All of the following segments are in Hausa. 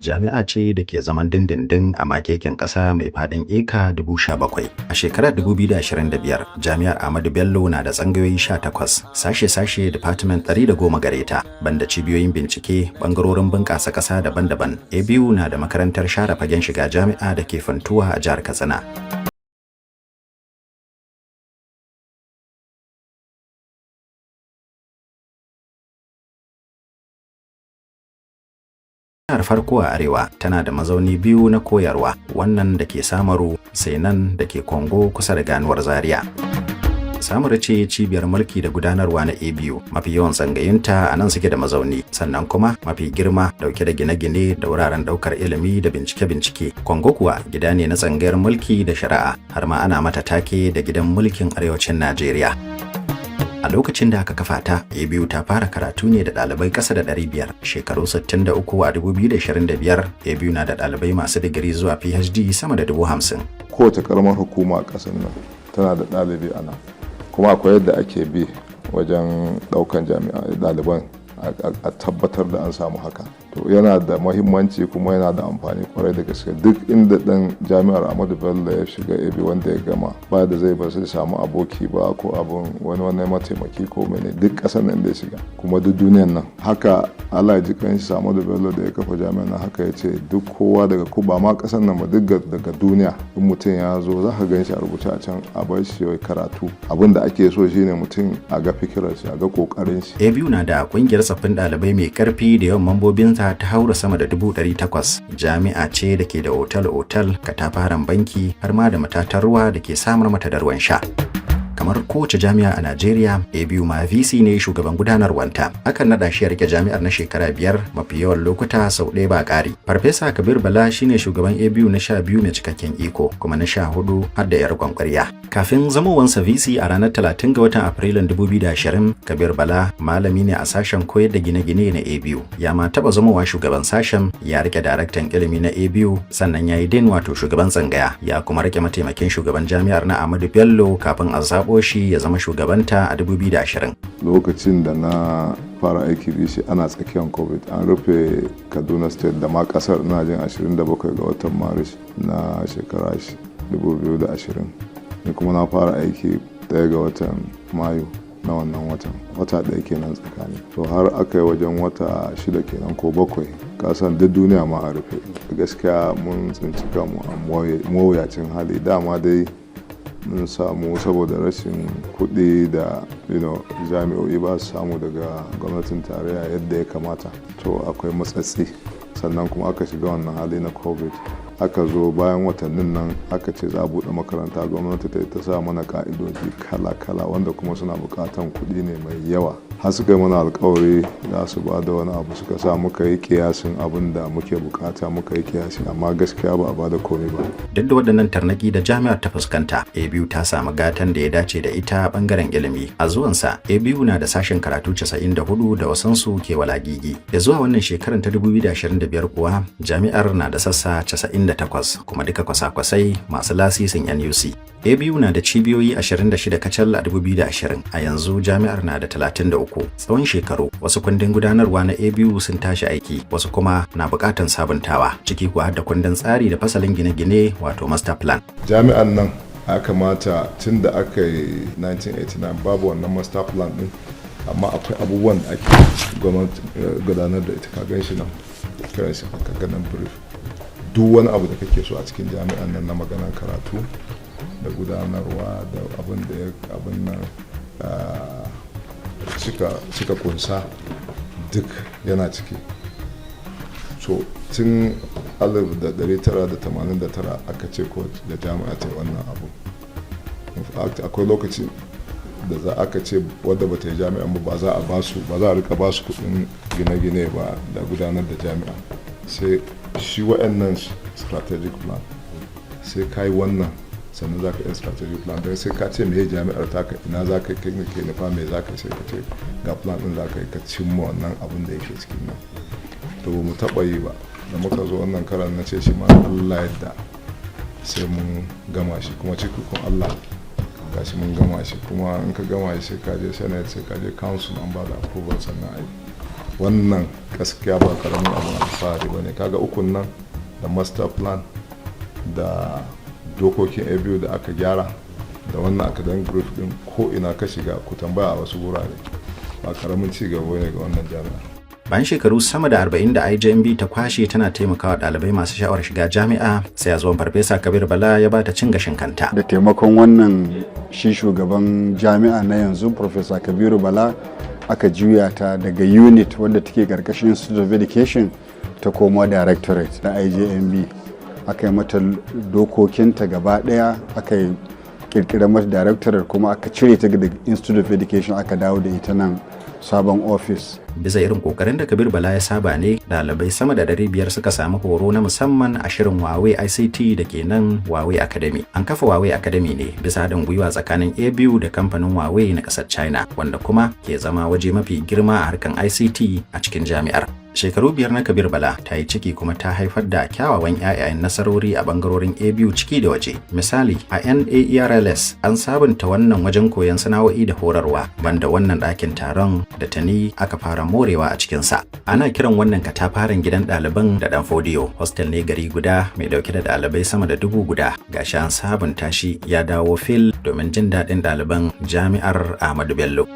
Jami'a ce da ke zaman dindindin a makekin ƙasa mai faɗin eka 17,000. A shekarar 2025, Jami'ar Ahmadu Bello na da tsangayoyi 18, sashe-sashe Department 110 gare ta, banda cibiyoyin bincike, ɓangarorin bunƙasa ƙasa daban-daban. ABU na da makarantar share fagen shiga jami'a da ke Funtuwa a jihar Katsina. Jami'ar farko a arewa tana da mazauni biyu na koyarwa, wannan da ke Samaru sai nan da ke Kongo kusa da ganuwar Zaria. Samaru ce cibiyar mulki da gudanarwa na ABU, mafi yawan tsangayinta a nan suke da mazauni, sannan kuma mafi girma dauke da gine-gine da wuraren daukar ilimi da bincike-bincike. Kongo kuwa gida ne na tsangayar mulki da shari'a, har ma ana mata take da gidan mulkin arewacin Najeriya. A lokacin da aka kafa ta, ABU ta fara karatu ne da ɗalibai ƙasa da 500. Shekaru 63 a 2025, ABU na da ɗalibai masu digiri zuwa PhD sama da 50,000. Kowace ƙaramar hukuma a ƙasar nan tana da ɗalibi a nan, kuma akwai yadda ake bi wajen ɗaukan ɗaliban a tabbatar da an samu haka. To yana da mahimmanci kuma yana da amfani kwarai da gaske. Duk inda ɗan Jami'ar Ahmadu Bello ya shiga AB wanda ya gama, ba da zai ba sai samu aboki ba ko abun wani mataimaki ko mene, duk ƙasar nan da ya shiga kuma duk duniyan nan. Haka Allah ya ji kanshi Ahmadu Bello da ya kafa jami'an nan, haka ya ce duk kowa daga ba ma ƙasar nan ba, duk daga duniya in mutum ya zo za ka gan shi a rubuce a can, a bar shi ya karatu. Abin da ake so shine mutum a ga fikirar shi, a ga kokarin shi. ABU na da ƙungiyar tsaffin ɗalibai mai ƙarfi da yawan mambobin ta haura sama da 800. Jami'a ce da ke da otal-otal, katafaren banki, har ma da matatan ruwa da ke samar mata da ruwan sha. Kamar kowace jami'a a Najeriya, ABU ma VC ne shugaban gudanarwanta. Akan naɗa shi ya rike jami'ar na shekara 5, mafi yawan lokuta sau ɗaya ba ƙari. Farfesa Kabir Bala shine shugaban ABU na 12 mai cikakken iko, kuma na 14 har da 'yar kwankwariya. Kafin zamowansa VC a ranar 30 ga watan Afrilun 2020, Kabir Bala malami ne a sashen koyar da gine-gine na ABU. Ya ma taɓa zamowa shugaban sashen, ya rike daraktan ilimi na ABU, sannan ya yi din wato shugaban tsangaya, ya kuma rike mataimakin shugaban jami'ar na Ahmadu Bello kafin a zaɓo shi ya zama shugabanta a 2020. Lokacin da na fara aiki da shi ana tsakiyar COVID, an rufe Kaduna State da ma kasar, ina jin 27 ga watan Maris na shekara 2020. Ni kuma na fara aiki 1 ga watan Mayu na wannan wata ɗaya kenan tsakani. To har aka yi wajen wata 6 kenan ko 7, kasan duk duniya ma a rufe. Gaskiya mun tsinci kanmu a mawuyacin hali. Dama dai mun samu saboda rashin kuɗi da jami'o'i ba su samu daga gwamnatin tarayya yadda ya kamata. To akwai matsatsi, sannan kuma aka shiga wannan hali na COVID. Aka zo bayan watannin nan aka ce za a buɗe makaranta, gwamnati ta sa mana ka'idoji kala-kala wanda kuma suna buƙatan kuɗi ne mai yawa. Har suka yi mana alkawari za su ba da wani abu, suka sa muka yi kiyasin abin da muke bukata, muka yi kiyasi, amma gaskiya ba a ba da komai ba. Duk da waɗannan tarnaki da jami'ar ta fuskanta, ABU ta samu gatan da ya dace da ita bangaren ilimi. A zuwansa, ABU na da sashen karatu 94 da wasansu ke walagigi. Da zuwa wannan shekarar ta 2025 kuwa, jami'ar na da sassa 98 kuma duka kwasa-kwasai masu lasisin NUC. ABU na da cibiyoyi 26 kacal a 2020, a yanzu jami'ar na da 33. Tsawon shekaru, wasu kundin gudanarwa na ABU sun tashi aiki, wasu kuma na bukatan sabuntawa, ciki kuwa har da kundin tsari da fasalin gine-gine wato master plan. Jami'an nan ya kamata tun da aka yi 1989 babu wannan master plan din, amma akwai abubuwan da ake gudanar da ita. Ka gan shi nan, kiran shi ka ganin brief. Duk wani abu da kake so a cikin jami'an nan na maganar karatu da gudanarwa da abin nan suka kunsa duk yana ciki. So tun 1989 aka ce ko da jami'a ta wannan abu. Akwai lokaci da za aka ce wadda ba ta yi jami'an ba za a rika ba su kudin gine-gine ba da gudanar da jami'a. Sai shi wa'annan strategic plan, sai ka yi wannan sannan za ka yi strategic plan, don sai ka ce me jami'ar taka, ina za ka kai ke nufa, me za ka sai ka ce ga plan din za ka yi ka cimma wannan abin da yake cikin nan. To mu taɓa yi ba, da muka zo wannan karan na ce shi ma Allah yadda sai mun gama shi, kuma cikin Allah gashi mun gama shi, kuma in ka gama shi sai ka je senate, sai ka je council, an ba da approval sannan ai wannan gaskiya ba karamin abin alfahari ba ne. Kaga ukun nan da master plan da dokokin ABU da aka gyara da wannan academic brief din ko ina ka shiga ku tambaya a wasu wurare, ba karamin ci gaba ne ga wannan jami'a. Bayan shekaru sama da 40 da IJMB ta kwashe tana taimakawa ɗalibai masu sha'awar shiga jami'a, sai a zuwan Farfesa Kabir Bala ya bata cin gashin kanta. Da taimakon wannan shi shugaban jami'a na yanzu Farfesa Kabiru Bala aka juya ta daga unit wanda take karkashin Institute of Education ta koma directorate na IJMB. Aka yi mata dokokinta gaba daya, aka yi kirkira mata directorate kuma aka cire ta daga Institute of Education aka dawo da ita nan sabon office. Bisa irin kokarin da Kabir Bala ya saba ne, ɗalibai sama da 500 suka samu horo na musamman a shirin Huawei ICT da ke nan Huawei Academy. An kafa Huawei Academy ne bisa haɗin gwiwa tsakanin ABU da kamfanin Huawei na ƙasar China, wanda kuma ke zama waje mafi girma a harkan ICT a cikin jami'ar. Shekaru 5 na Kabir Bala ta yi ciki kuma ta haifar da kyawawan ƴaƴayen nasarori a bangarorin ABU ciki da waje. Misali, a NAERLS an sabunta wannan wajen koyon sana'o'i da horarwa, banda wannan ɗakin taron da tani aka fara morewa a cikinsa. Ana kiran wannan katafaren gidan ɗaliban da ɗan fodiyo. Hostel ne gari guda mai ɗauke da ɗalibai sama da 1000. Gashi an sabunta shi ya dawo fil domin jin daɗin ɗaliban Jami'ar Ahmadu Bello.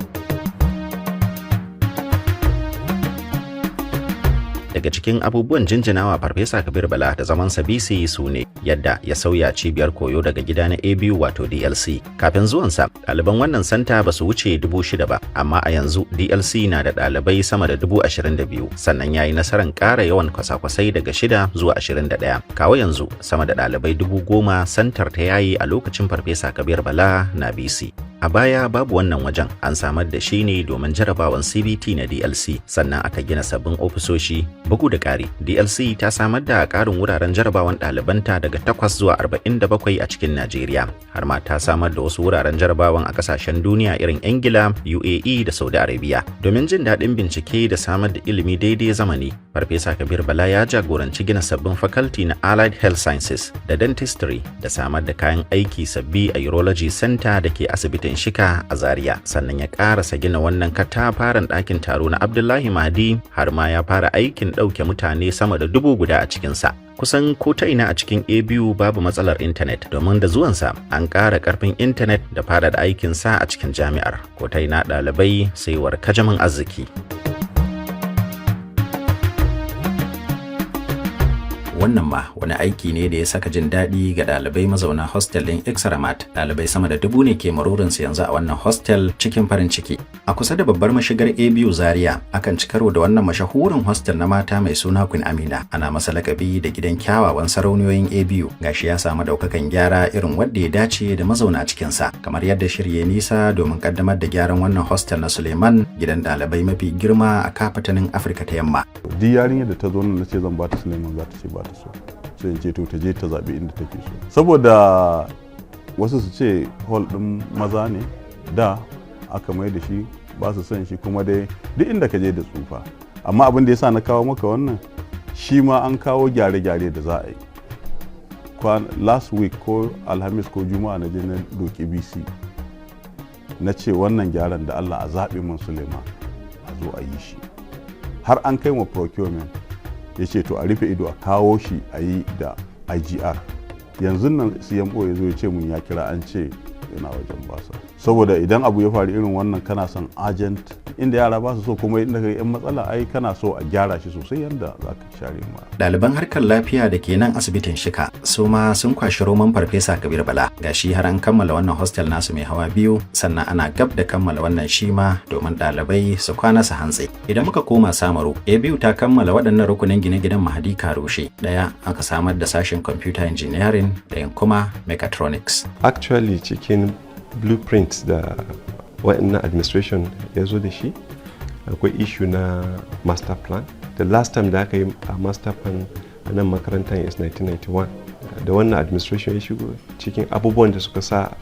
Daga cikin abubuwan jinjinawa Farfesa Kabir Bala da zaman sabisi su ne yadda ya sauya cibiyar koyo daga gida na ABU wato DLC. Kafin zuwansa, ɗaliban wannan santa ba su wuce 6,000 ba, amma a yanzu DLC na da ɗalibai sama da 22,000, sannan ya yi nasarar ƙara yawan kwasa-kwasai daga 6 zuwa 21. Kawo yanzu, sama da ɗalibai 10,000 santar ta yayi a lokacin Farfesa Kabir Bala na BC. A baya babu wannan wajen, an samar da shi ne domin jarabawan CBT na DLC, sannan aka gina sabbin ofisoshi. Bugu da ƙari, DLC ta samar da ƙarin wuraren jarabawan ɗalibanta daga 8 zuwa 47 a cikin Najeriya. Har ma ta samar da wasu wuraren jarabawan a ƙasashen duniya irin Ingila, UAE da Saudi Arabia. Domin jin daɗin bincike da samar da ilimi daidai zamani, Farfesa Kabir Bala ya jagoranci gina sabbin faculty na Allied Health Sciences da Dentistry da samar da kayan aiki sabbi a Urology Center da ke asibitin Shika a Zaria. Sannan ya ƙarasa gina wannan katafaren ɗakin taro na Abdullahi Mahdi, har ma ya fara aikin ɗauke mutane sama da 1000 a cikinsa. Kusan ko ta ina a cikin ABU babu matsalar intanet, domin da zuwansa an ƙara ƙarfin intanet da faɗaɗa aikinsa a cikin jami'ar. Ko ta ina ɗalibai sai warkajamin arziki. Wannan ma wani aiki ne da ya saka jin daɗi ga ɗalibai mazauna hostel ɗin Exaramat. Ɗalibai sama da 1000 ne ke marurinsu yanzu a wannan hostel cikin farin ciki. A kusa da babbar mashigar ABU Zaria, akan ci karo da wannan mashahurin hostel na mata mai suna Queen Amina. Ana masa lakabi da gidan kyawawan sarauniyoyin ABU. Gashi ya samu ɗaukakan gyara irin wanda ya dace da mazauna cikinsa, kamar yadda shirye nisa domin kaddamar da gyaran wannan hostel na Suleiman, gidan ɗalibai mafi girma a kafatanin Afirka ta Yamma. Duk yarinyar da ta zo nan na ce zan ba ta Suleiman, za ta ce ba ta so. Sai in ce to ta je ta zaɓi inda take so. Saboda wasu su ce hall ɗin maza ne da aka mai da shi, ba su son shi, kuma dai duk inda ka je da tsufa. Amma abin da ya sa na kawo maka wannan, shi ma an kawo gyare-gyare da za a yi. Last week ko Alhamis ko Juma'a na je na doki BC na ce wannan gyaran da Allah a zaɓe min Suleiman a zo a yi shi. Har an kai wa procurement ya ce to a rufe ido a kawo shi a yi da IGR. Yanzu nan CMO ya zo ya ce mun ya kira an ce yana wajen basa. Saboda idan abu ya faru irin wannan kana son agent, inda yara ba su so kuma inda ka yan matsala ai kana so a gyara shi sosai yanda za ka share ma. Ɗaliban harkar lafiya da ke nan asibitin Shika su ma sun kwashi roman Farfesa Kabir Bala. Gashi har an kammala wannan hostel nasu mai hawa 2, sannan ana gab da kammala wannan shi ma domin ɗalibai su kwana su hantsi. Idan muka koma Samaru, ABU ta kammala waɗannan rukunin gine-ginen Mahadi Karushe. Ɗaya aka samar da sashen computer engineering, ɗayan kuma mechatronics. Actually cikin blueprint da waɗannan administration ya zo da shi akwai issue na master plan. The last time da aka yi a master plan a nan makarantar is 1991. Da wannan administration ya shigo, cikin abubuwan da suka sa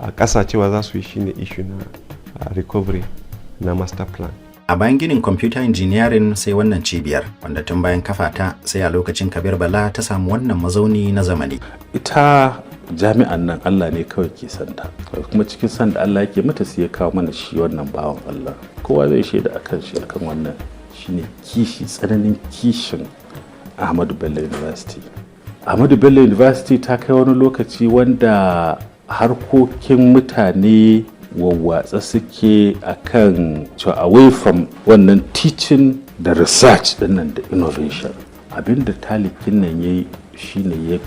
a ƙasa cewa za su yi shine issue na recovery na master plan. A bayan ginin computer engineering sai wannan cibiyar, wanda tun bayan kafata sai a lokacin Kabir Bala ta samu wannan mazauni na zamani. Ita jami'an nan Allah ne kawai ke santa, kuma cikin san da Allah yake mata sai ya kawo mana shi wannan bawan Allah. Kowa zai shaida akan shi akan wannan shine tsananin kishin Ahmadu Bello University. Ahmadu Bello University ta kai wani lokaci wanda harkokin mutane wawwatsa suke akan away from wannan teaching da research dinnan da innovation. Abinda talikin nan yayi shine ya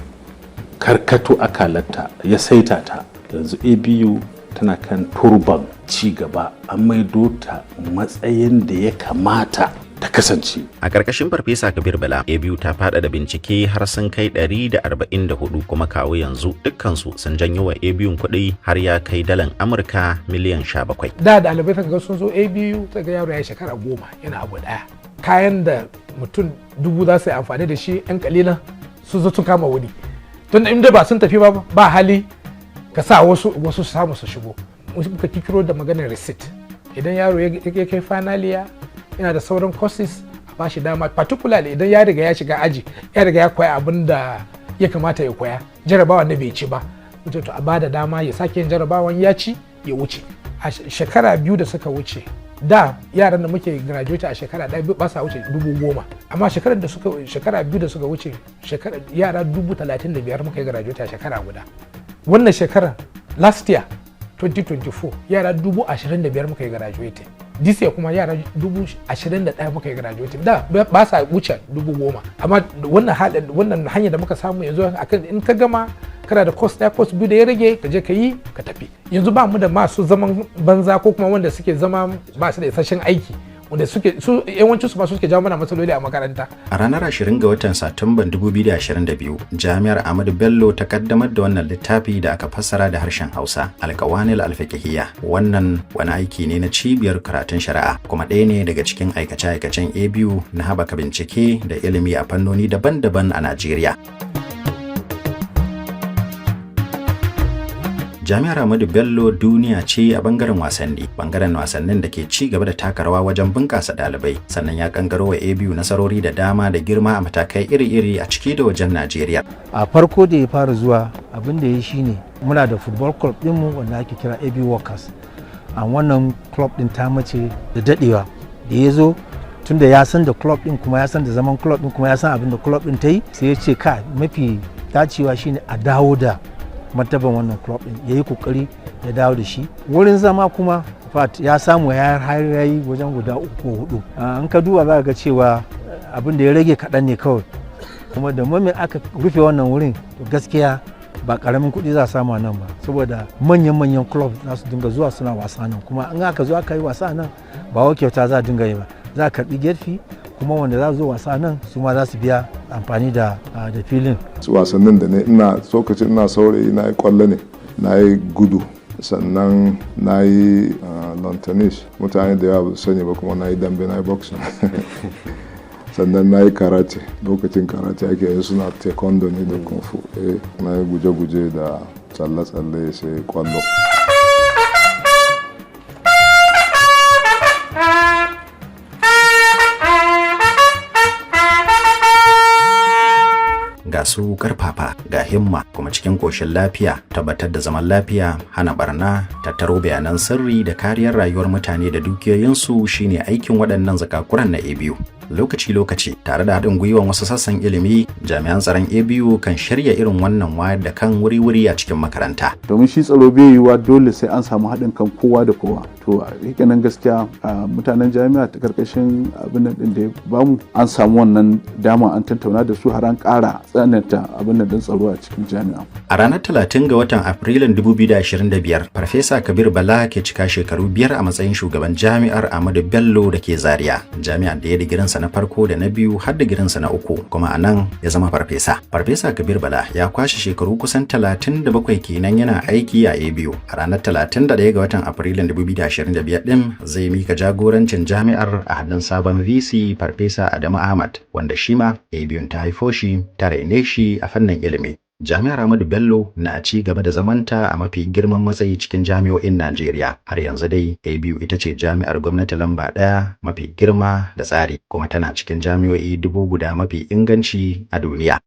karkato akalarta ya saita ta. Yanzu ABU tana kan turban ci gaba, an maido ta matsayin da ya kamata ta kasance. A ƙarƙashin Farfesa Kabir Bala, ABU ta faɗaɗa bincike har sun kai 144 kuma kawo yanzu dukkansu sun janyo wa ABU kuɗi har ya kai dalan Amurka miliyan 17. Da ɗalibai ta ga sun zo ABU ta ga yaro ya shekara 10 yana abu ɗaya. Kayan da mutum 1000 za su yi amfani da shi 'yan kalilan su zo sun kama wuri. Tun inda ba sun tafi ba hali ka sa wasu samu su shigo. Muka kikiro da maganar receipt. Idan yaro ya kai finaliya yana da sauran courses a bashi dama, particularly idan ya riga ya shiga aji, ya riga ya koya abin da ya kamata ya koya, jarabawa da bai ci ba, to a bada dama ya sake yin jarabawan ya ci ya wuce. A shekara 2 da suka wuce, da yaran da muke graduate a shekara 1 ba sa wuce 10,000, amma shekara 2 da suka wuce yara 35,000 muka yi graduate a shekara guda. Wannan shekarar last year 2024 yara 25,000 muka yi graduate. This year kuma yara 21,000 muka yi graduate. Da ba sa wuce 10,000, amma wannan hanyar da muka samu yanzu akan in ka gama kana da course 2 da ya rage ka je ka yi ka tafi. Yanzu ba mu da masu zaman banza ko kuma wanda suke zama ba su da isasshen aiki, wanda yawancin su ba suke jawo mana matsaloli a makaranta. A ranar 20 ga watan Satumban 2022, Jami'ar Ahmadu Bello ta kaddamar da wannan littafi da aka fassara da harshen Hausa, Alƙawanil Alfiqhiyya. Wannan wani aiki ne na cibiyar karatun shari'a, kuma ɗaya ne daga cikin aikace-aikacen ABU na haɓaka bincike da ilimi a fannoni daban-daban a Najeriya. Jami'ar Ahmadu Bello duniya ce a bangaren wasannin da ke ci gaba da taka rawa wajen bunƙasa ɗalibai, sannan ya kangaro wa ABU nasarori da dama da girma a matakai iri-iri a ciki da wajen Najeriya. A farko da ya fara zuwa abin da ya shine muna da football club ɗinmu wanda ake kira ABU Workers. A wannan club ɗin ta mace da daɗewa, da ya zo tunda ya san da club ɗin kuma ya san da zaman club ɗin kuma ya san abin da club ɗin ta yi, sai ya ce mafi dacewa shine a dawo da martaban wannan club din, ya yi kokari ya dawo da shi. Wurin zama kuma ya samu ya yi wajen guda 3 ko 4. An ka duba za ga cewa abin da ya rage kaɗan ne kawai, kuma da mamin aka rufe wannan wurin to gaskiya ba karamin kuɗi za a samu nan ba, saboda manyan club za su dinga zuwa suna wasa nan, kuma in aka zo aka yi wasa nan ba wa kyauta za a dinga yi ba, za a karɓi gefe, kuma wanda za su zo wasa nan su ma za su biya amfani da filin. Wasannin da ina lokacin ina saurayi na yi kwallo ne, na yi gudu, sannan na yi lawn tennis, mutane da yawa sani ba, kuma na yi dambe, na yi boxing sannan na yi karate, lokacin karate ake yi suna taekwondo ne da kung fu. Na yi guje-guje da tsalle-tsalle sai kwallo. Ga su karfafa, ga himma, kuma cikin koshin lafiya, tabbatar da zaman lafiya, hana barna, tattaro bayanan sirri da kariyar rayuwar mutane da dukiyoyinsu shine aikin waɗannan zakakuran na ABU. Lokaci-lokaci, tare da haɗin gwiwan wasu sassan ilimi, jami'an tsaron ABU kan shirya irin wannan wayar da kan wuri-wuri a cikin makaranta. Domin shi tsaro bai yiwuwa dole sai an samu haɗin kan kowa da kowa. To a nan gaskiya mutanen jami'a ta karkashin abin nan da ya bamu an samu wannan dama, an tattauna da su har an ƙara tsananta abin nan din tsaro a cikin jami'a. A ranar 30 ga watan Afrilun 2025, Farfesa Kabir Bala ke cika shekaru 5 a matsayin shugaban Jami'ar Ahmadu Bello da ke Zaria, jami'ar da ya digirinsa na farko da na biyu har digirinsa na 3, kuma a nan ya zama farfesa. Farfesa Kabir Bala ya kwashe shekaru kusan 37 kenan yana aiki a ABU. A ranar 31 ga watan Afrilun 2025 din zai mika jagorancin jami'ar a hannun sabon VC Farfesa Adamu Ahmad, wanda shi ma ABU ta haifo shi, ta raine shi a fannin ilimi. Jami'ar Ahmadu Bello na ci gaba da zamanta a mafi girman matsayi cikin jami'o'in Najeriya. Har yanzu dai ABU ita ce jami'ar gwamnati lamba 1 mafi girma da tsari, kuma tana cikin jami'o'i 1000 mafi inganci a duniya.